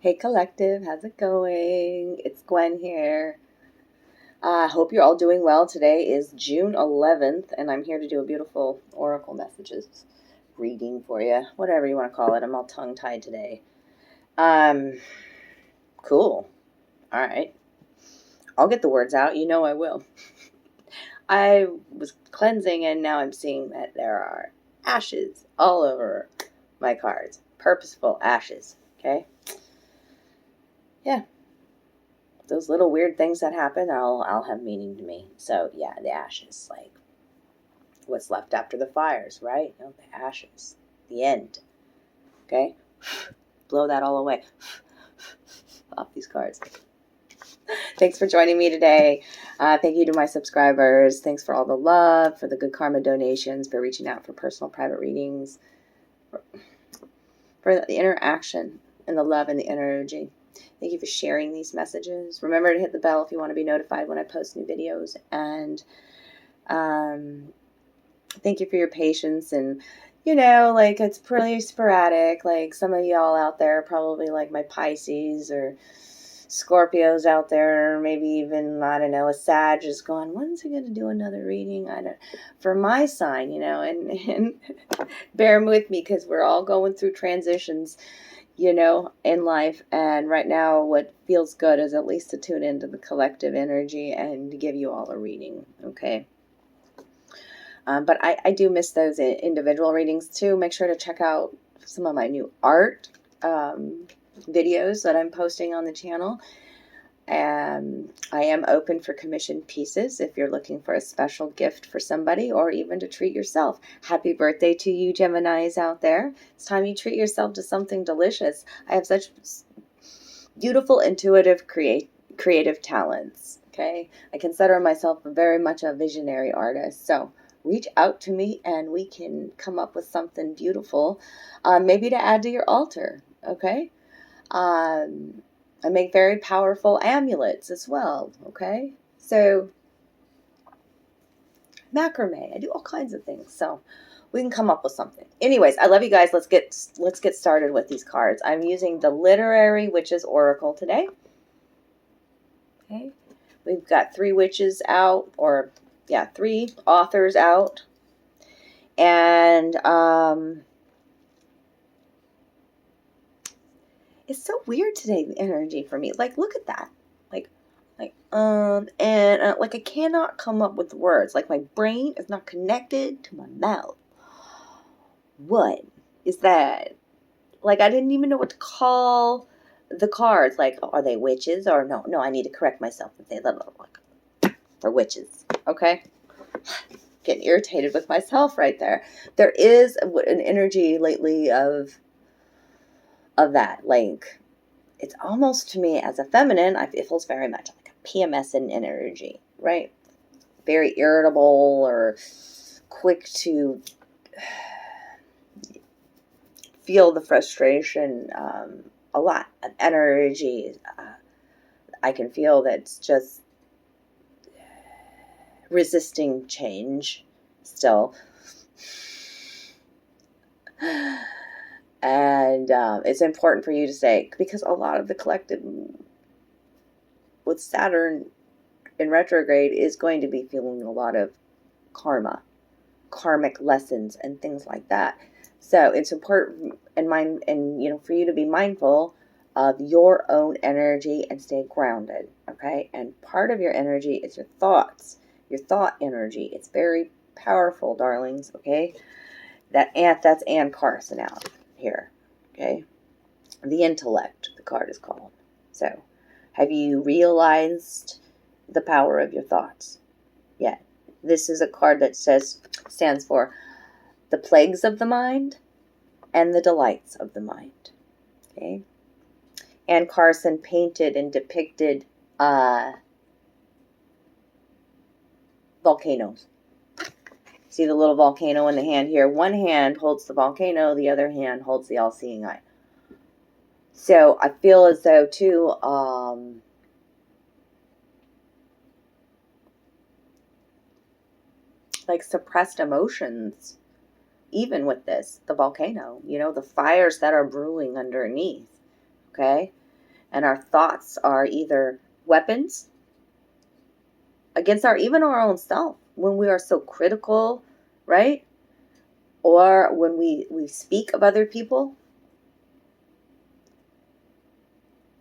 Hey Collective, how's it going? It's Gwen here. I hope you're all doing well. Today is June 11th, and I'm here to do a beautiful Oracle messages reading for you, whatever you want to call it. I'm all tongue-tied today. Um, cool. All right. I'll get the words out. You know I will. I was cleansing, and now I'm seeing that there are ashes all over my cards. Purposeful ashes, okay? Yeah. Those little weird things that happen, I'll have meaning to me. So yeah, the ashes, like what's left after the fires, right? You know, the ashes, the end. Okay, blow that all away off these cards. Thanks for joining me today. Thank you to my subscribers. Thanks for all the love, for the good karma donations, for reaching out for personal private readings, for the interaction and the love and the energy. Thank you for sharing these messages. Remember to hit the bell if you want to be notified when I post new videos. And thank you for your patience. And, like it's pretty sporadic. Like some of y'all out there probably like my Pisces or Scorpios out there, or maybe even, I don't know, a Sag is going, when's he going to do another reading? For my sign, and bear with me because we're all going through transitions, in life. And right now, what feels good is at least to tune into the collective energy and to give you all a reading, okay? But I do miss those individual readings too. Make sure to check out some of my new art videos that I'm posting on the channel. And I am open for commissioned pieces if you're looking for a special gift for somebody or even to treat yourself. Happy birthday to you, Geminis out there. It's time you treat yourself to something delicious. I have such beautiful, intuitive, creative talents. Okay, I consider myself very much a visionary artist. So reach out to me and we can come up with something beautiful, maybe to add to your altar. Okay. I make very powerful amulets as well. Okay. So macrame, I do all kinds of things. So we can come up with something. Anyways, I love you guys. Let's get started with these cards. I'm using the Literary Witches Oracle today. Okay. We've got 3 witches out, or yeah, 3 authors out. And it's so weird today, the energy for me. Like, look at that. Like, I cannot come up with words. Like, my brain is not connected to my mouth. What is that? Like, I didn't even know what to call the cards. Like, are they witches or no? No, I need to correct myself and say like they're witches. Okay. Getting irritated with myself right there. There is an energy lately of that. Like, it's almost to me as a feminine, it feels very much like a PMS in energy, right? Very irritable or quick to feel the frustration, a lot of energy. I can feel that's just resisting change still. And it's important for you to say, because a lot of the collective with Saturn in retrograde is going to be feeling a lot of karmic lessons and things like that. So it's important for you to be mindful of your own energy and stay grounded, okay? And part of your energy is your thoughts, your thought energy. It's very powerful, darlings, okay? That's Ann Carson out here, okay? The intellect, the card is called. So, have you realized the power of your thoughts yet? This is a card that stands for the plagues of the mind and the delights of the mind. Okay. Ann Carson painted and depicted volcanoes. See the little volcano in the hand here? One hand holds the volcano, the other hand holds the all-seeing eye. So I feel as though, too, like suppressed emotions, even with the volcano, the fires that are brewing underneath, okay? And our thoughts are either weapons against even our own self when we are so critical, right? Or when we speak of other people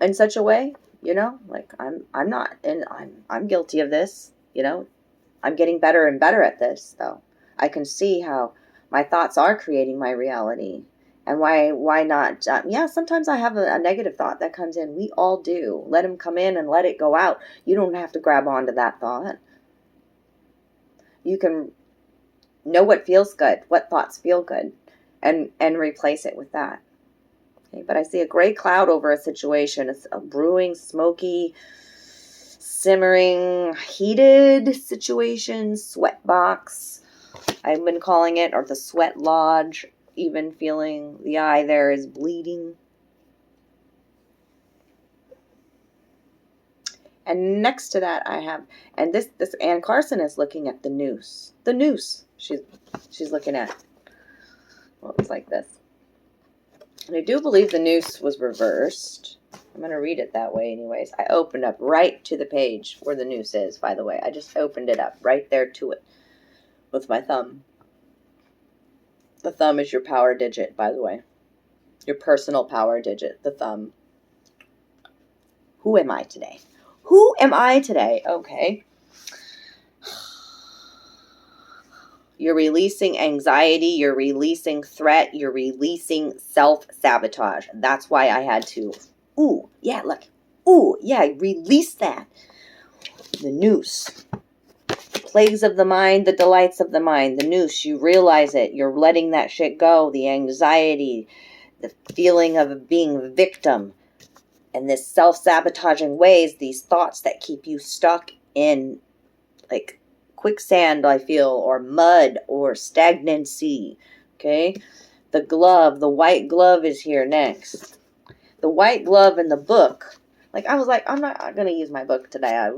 in such a way, like I'm not, and I'm guilty of this, I'm getting better and better at this, though. I can see how my thoughts are creating my reality. And why not? Yeah, sometimes I have a negative thought that comes in. We all do. Let them come in and let it go out. You don't have to grab onto that thought. You can know what feels good, what thoughts feel good, and replace it with that. Okay, but I see a gray cloud over a situation. It's a brewing, smoky, simmering, heated situation, sweat box, I've been calling it, or the sweat lodge, even feeling the eye there is bleeding. And next to that I have, and this Ann Carson is looking at the noose. The noose she's looking at. Well, it looks like this. And I do believe the noose was reversed. I'm going to read it that way anyways. I opened up right to the page where the noose is, by the way. I just opened it up right there to it with my thumb. The thumb is your power digit, by the way. Your personal power digit, the thumb. Who am I today? Who am I today? Okay. You're releasing anxiety. You're releasing threat. You're releasing self-sabotage. That's why I had to, ooh, yeah, look. Ooh, yeah, release that. The noose. Plagues of the mind, the delights of the mind. The noose, you realize it. You're letting that shit go. The anxiety, the feeling of being a victim. And this self-sabotaging ways, these thoughts that keep you stuck in like quicksand, I feel, or mud, or stagnancy. Okay? The glove, the white glove is here next. The white glove in the book. Like, I was like, I'm not going to use my book today.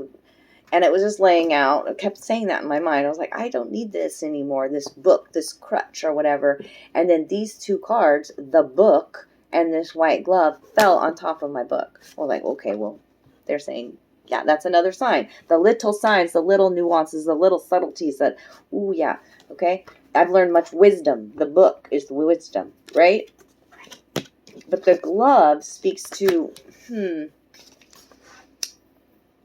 And it was just laying out. I kept saying that in my mind. I was like, I don't need this anymore, this book, this crutch or whatever. And then these two cards, the book and this white glove, fell on top of my book. Well, like, okay, well, they're saying, yeah, that's another sign. The little signs, the little nuances, the little subtleties that, ooh, yeah, okay. I've learned much wisdom. The book is the wisdom, right? But the glove speaks to,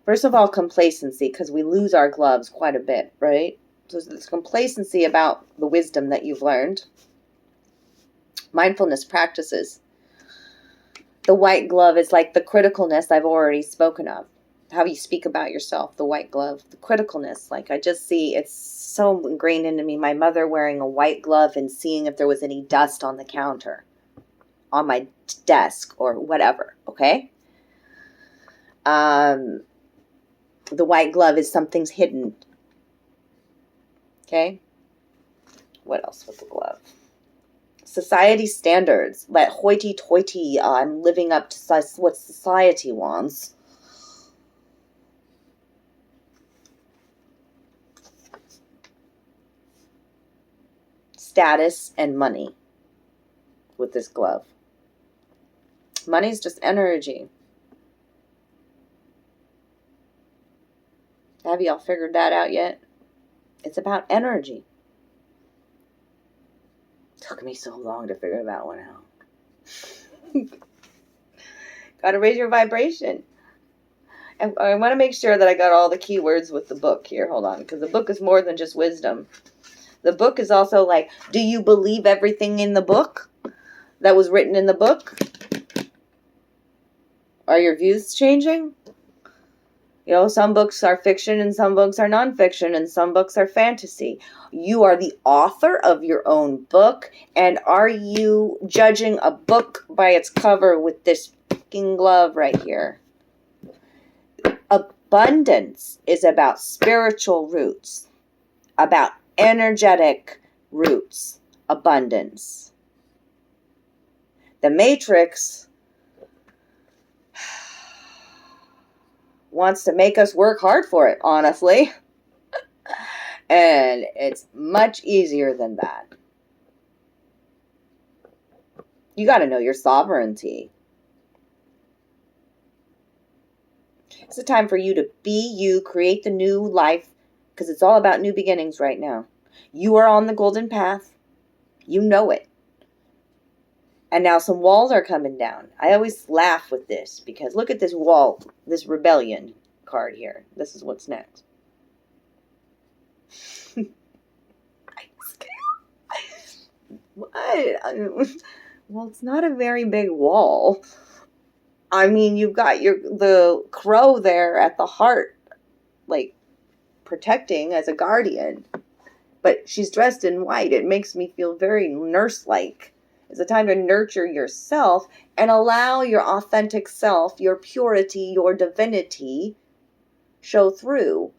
first of all, complacency, because we lose our gloves quite a bit, right? So there's complacency about the wisdom that you've learned. Mindfulness practices. The white glove is like the criticalness I've already spoken of. How you speak about yourself, the white glove, the criticalness. Like, I just see, it's so ingrained into me. My mother wearing a white glove and seeing if there was any dust on the counter, on my desk, or whatever, okay? The white glove is something's hidden. Okay? What else with the glove? Society standards. That hoity-toity, I'm living up to what society wants. Status and money with this glove. Money's just energy. Have y'all figured that out yet? It's about energy. It took me so long to figure that one out. Got to raise your vibration. And I want to make sure that I got all the keywords with the book here. Hold on, because the book is more than just wisdom. The book is also like, do you believe everything in the book that was written in the book? Are your views changing? You know, some books are fiction and some books are nonfiction and some books are fantasy. You are the author of your own book, and are you judging a book by its cover with this fucking glove right here? Abundance is about spiritual roots, about energetic roots, abundance. The Matrix wants to make us work hard for it, honestly. And it's much easier than that. You got to know your sovereignty. It's a time for you to be you, create the new life, because it's all about new beginnings right now. You are on the golden path. You know it. And now some walls are coming down. I always laugh with this because look at this wall, this rebellion card here. This is what's next. What? Well, it's not a very big wall. I mean, you've got the crow there at the heart, like protecting as a guardian. But she's dressed in white. It makes me feel very nurse-like. It's a time to nurture yourself and allow your authentic self, your purity, your divinity, shine through,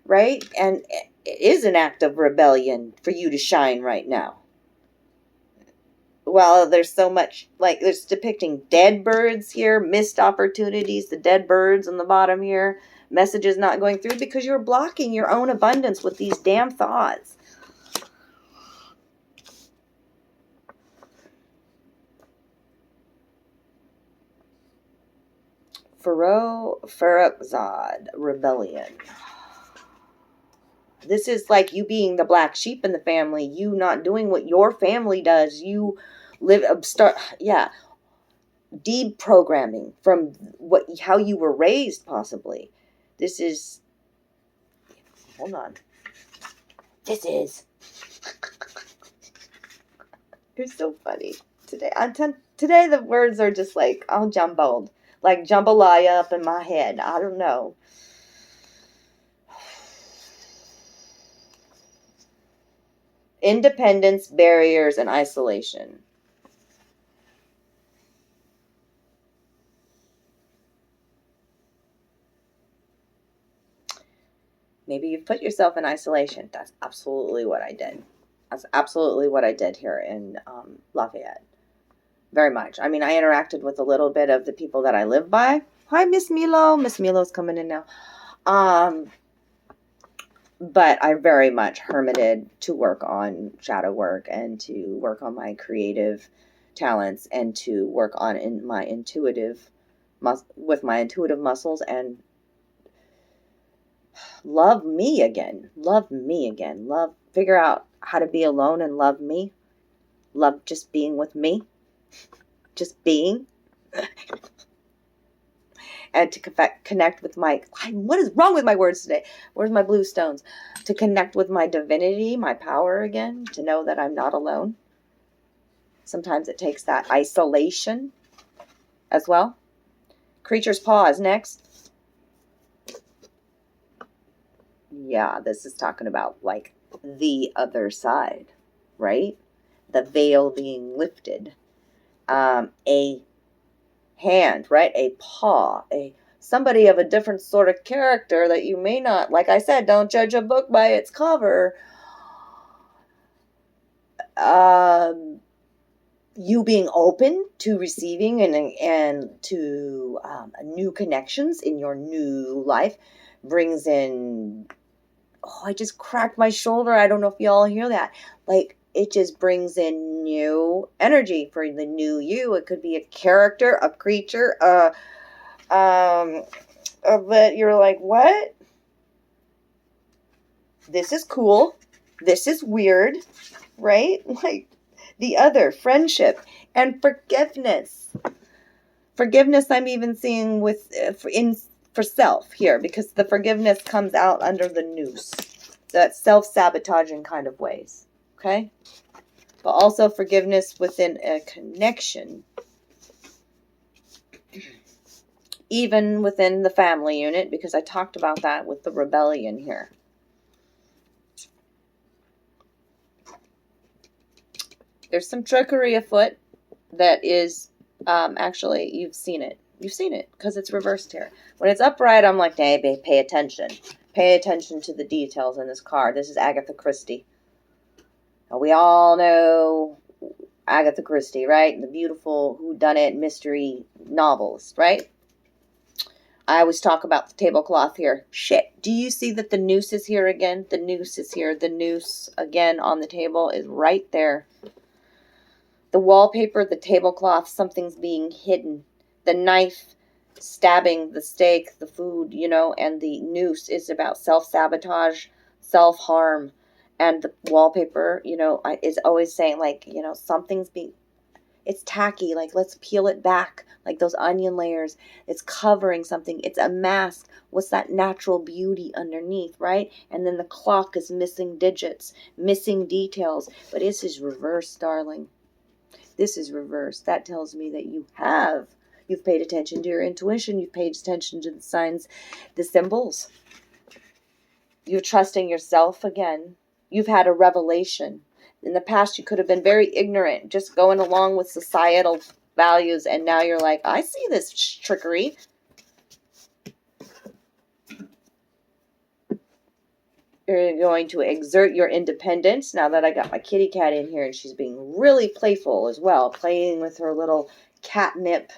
right? And it is an act of rebellion for you to shine right now. Well, there's so much, like, there's depicting dead birds here, missed opportunities, the dead birds on the bottom here, messages not going through because you're blocking your own abundance with these damn thoughts. Farokzad, rebellion. This is like you being the black sheep in the family, you not doing what your family does, you deprogramming from how you were raised, possibly. This is, hold on. You're so funny today. Today the words are just like all jumbled, like jambalaya up in my head. I don't know. Independence, barriers, and isolation. Maybe you've put yourself in isolation. That's absolutely what I did. That's absolutely what I did here in Lafayette. Very much. I mean, I interacted with a little bit of the people that I live by. Hi, Miss Milo. Miss Milo's coming in now. But I very much hermited to work on shadow work and to work on my creative talents and to work on my intuitive muscles and love me again. Figure out how to be alone and love me. Love just being with me. Just being. And to connect with what is wrong with my words today? Where's my blue stones? To connect with my divinity, my power again, to know that I'm not alone. Sometimes it takes that isolation as well. Creature's Paw is next. Yeah, this is talking about like the other side, right? The veil being lifted. A hand, right? A paw, somebody of a different sort of character that you may not, like I said, don't judge a book by its cover. You being open to receiving and to new connections in your new life brings in, I just cracked my shoulder. I don't know if y'all hear that. Like, it just brings in new energy for the new you. It could be a character, a creature, that you're like, what? This is cool. This is weird, right? Like the other, friendship and forgiveness. Forgiveness I'm even seeing for self here, because the forgiveness comes out under the noose. So that's self-sabotaging kind of ways. Okay? But also forgiveness within a connection. Even within the family unit, because I talked about that with the rebellion here. There's some trickery afoot that is, actually, you've seen it. You've seen it, because it's reversed here. When it's upright, I'm like, hey, babe, pay attention. Pay attention to the details in this card. This is Agatha Christie. Now, we all know Agatha Christie, right? The beautiful whodunit mystery novelist, right? I always talk about the tablecloth here. Shit, do you see that the noose is here again? The noose is here. The noose, again, on the table is right there. The wallpaper, the tablecloth, something's being hidden. The knife, stabbing the steak, the food, and the noose is about self-sabotage, self-harm. And the wallpaper, is always saying, like, something's being, it's tacky, like, let's peel it back, like those onion layers. It's covering something. It's a mask. What's that natural beauty underneath, right? And then the clock is missing digits, missing details. But this is reverse, darling. This is reverse. That tells me that you've paid attention to your intuition. You've paid attention to the signs, the symbols. You're trusting yourself again. You've had a revelation. In the past, you could have been very ignorant, just going along with societal values. And now you're like, I see this trickery. You're going to exert your independence. Now that I got my kitty cat in here, and she's being really playful as well, playing with her little catnip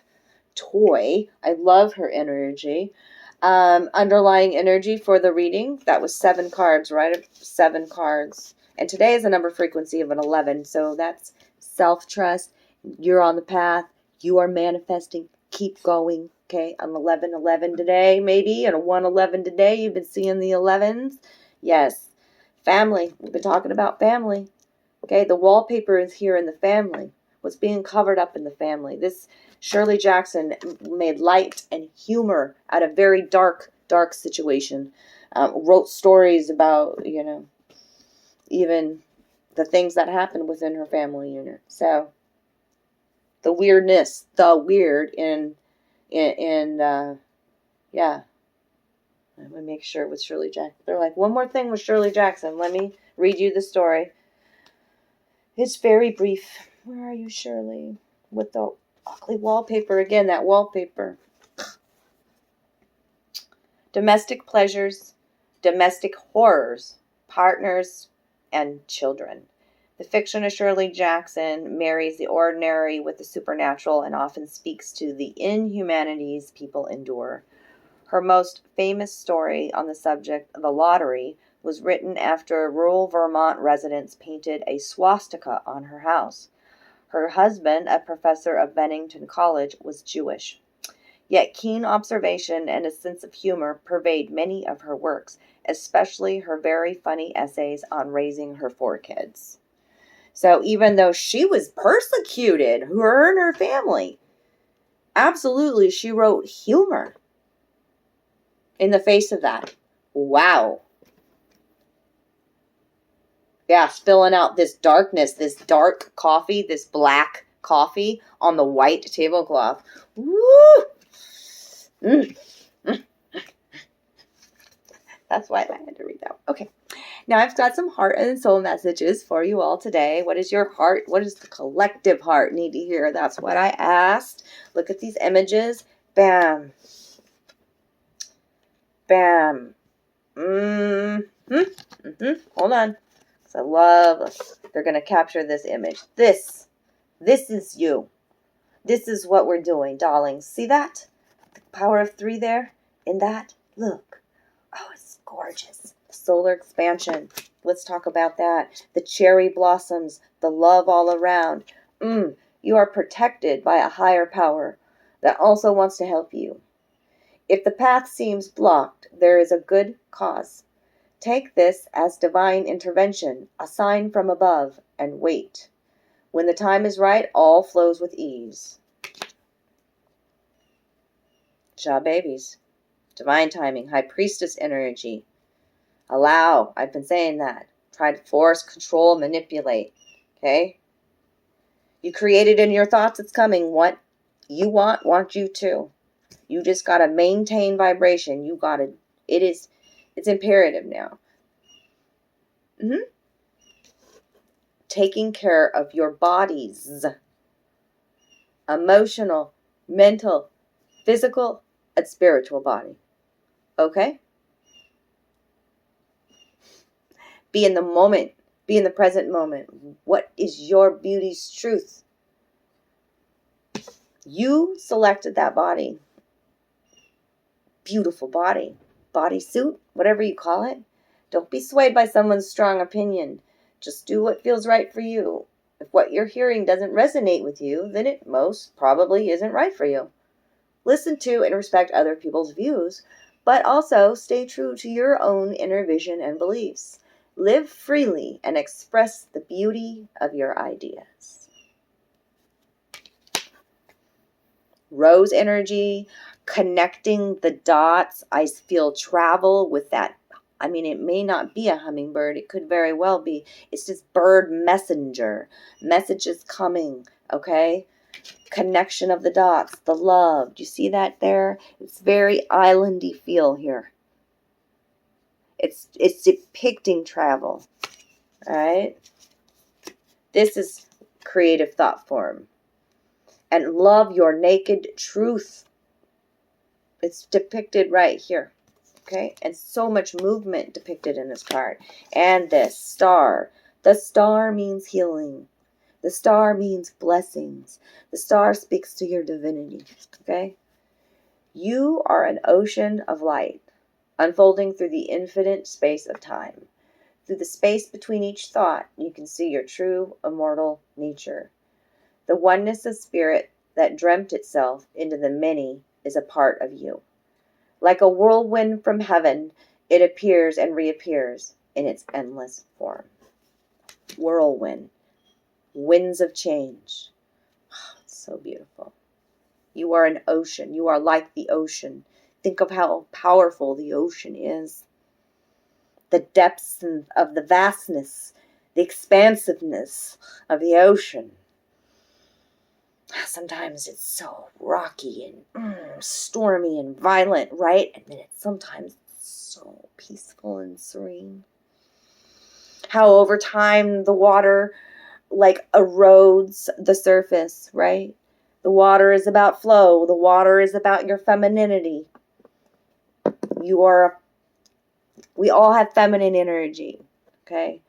toy. I love her energy. Underlying energy for the reading, that was 7 cards, right? 7 cards. And today is a number frequency of an 11. So that's self-trust. You're on the path. You are manifesting. Keep going. Okay. An 11-11 today, maybe. And a 1-11 today. You've been seeing the 11s. Yes. Family. We've been talking about family. Okay. The wallpaper is here in the family. What's being covered up in the family. This Shirley Jackson made light and humor out of very dark, dark situation. Wrote stories about, even the things that happened within her family unit. So the weirdness, the weird yeah. Let me make sure it was Shirley Jackson. They're like, one more thing with Shirley Jackson. Let me read you the story. It's very brief. Where are you, Shirley? With the ugly wallpaper again, that wallpaper. Domestic pleasures, domestic horrors, partners, and children. The fiction of Shirley Jackson marries the ordinary with the supernatural and often speaks to the inhumanities people endure. Her most famous story on the subject, The Lottery, was written after rural Vermont residents painted a swastika on her house. Her husband, a professor of Bennington College, was Jewish. Yet keen observation and a sense of humor pervade many of her works, especially her very funny essays on raising her 4 kids. So even though she was persecuted, her and her family, absolutely she wrote humor in the face of that. Wow. Yeah, spilling out this darkness, this dark coffee, this black coffee on the white tablecloth. Woo! That's why I had to read that. Okay. Now I've got some heart and soul messages for you all today. What is your heart? What does the collective heart need to hear? That's what I asked. Look at these images. Bam. Bam. Hold on. Because I love, they're going to capture this image. This is you. This is what we're doing, darling. See that? The power of 3 there? In that? Look. Oh, it's gorgeous. Solar expansion. Let's talk about that. The cherry blossoms. The love all around. You are protected by a higher power that also wants to help you. If the path seems blocked, there is a good cause. Take this as divine intervention, a sign from above, and wait. When the time is right, all flows with ease. Ja babies. Divine timing, high priestess energy. Allow, I've been saying that. Try to force, control, manipulate. Okay? You create it in your thoughts, it's coming. What you want you to. You just got to maintain vibration. You got to, it's imperative now. Taking care of your bodies. Emotional, mental, physical, and spiritual body. Okay? Be in the moment. Be in the present moment. What is your beauty's truth? You selected that body. Beautiful body. Bodysuit, whatever you call it. Don't be swayed by someone's strong opinion. Just do what feels right for you. If what you're hearing doesn't resonate with you, then it most probably isn't right for you. Listen to and respect other people's views, but also stay true to your own inner vision and beliefs. Live freely and express the beauty of your ideas. Rose energy, connecting the dots. I feel travel with that. I mean, it may not be a hummingbird. It could very well be. It's just bird messenger. Messages coming, okay? Connection of the dots, the love. Do you see that there? It's very islandy feel here. It's depicting travel, all right? This is creative thought form. And love your naked truth. It's depicted right here. Okay, and so much movement depicted in this card. And this star. The star means healing. The star means blessings. The star speaks to your divinity. Okay? You are an ocean of light, unfolding through the infinite space of time. Through the space between each thought, you can see your true immortal nature. The oneness of spirit that dreamt itself into the many is a part of you. Like a whirlwind from heaven, it appears and reappears in its endless form. Whirlwind. Winds of change. Oh, it's so beautiful. You are an ocean. You are like the ocean. Think of how powerful the ocean is. The depths of the vastness, the expansiveness of the ocean. Sometimes it's so rocky and stormy and violent, right? And then it's sometimes so peaceful and serene. How over time the water like erodes the surface, right? The water is about flow. The water is about your femininity. We all have feminine energy, okay?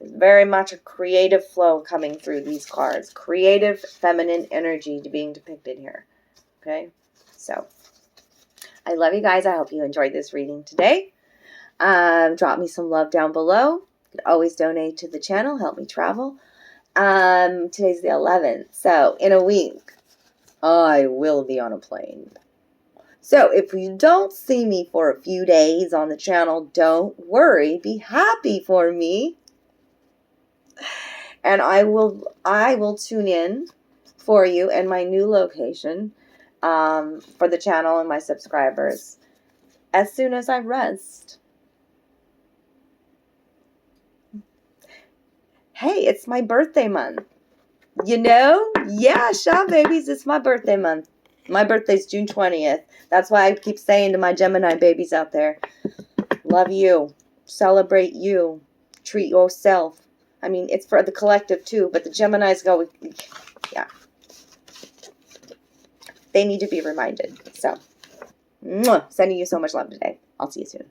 There's very much a creative flow coming through these cards. Creative feminine energy being depicted here. Okay? So, I love you guys. I hope you enjoyed this reading today. Drop me some love down below. You can always donate to the channel. Help me travel. Today's the 11th. So, in a week, I will be on a plane. So, if you don't see me for a few days on the channel, don't worry. Be happy for me. And I will tune in for you in my new location for the channel and my subscribers as soon as I rest. Hey, it's my birthday month. You know? Yeah, Shaw babies, it's my birthday month. My birthday's June 20th. That's why I keep saying to my Gemini babies out there, love you. Celebrate you. Treat yourself. I mean, it's for the collective too, but the Geminis go, yeah. They need to be reminded. So, sending you so much love today. I'll see you soon.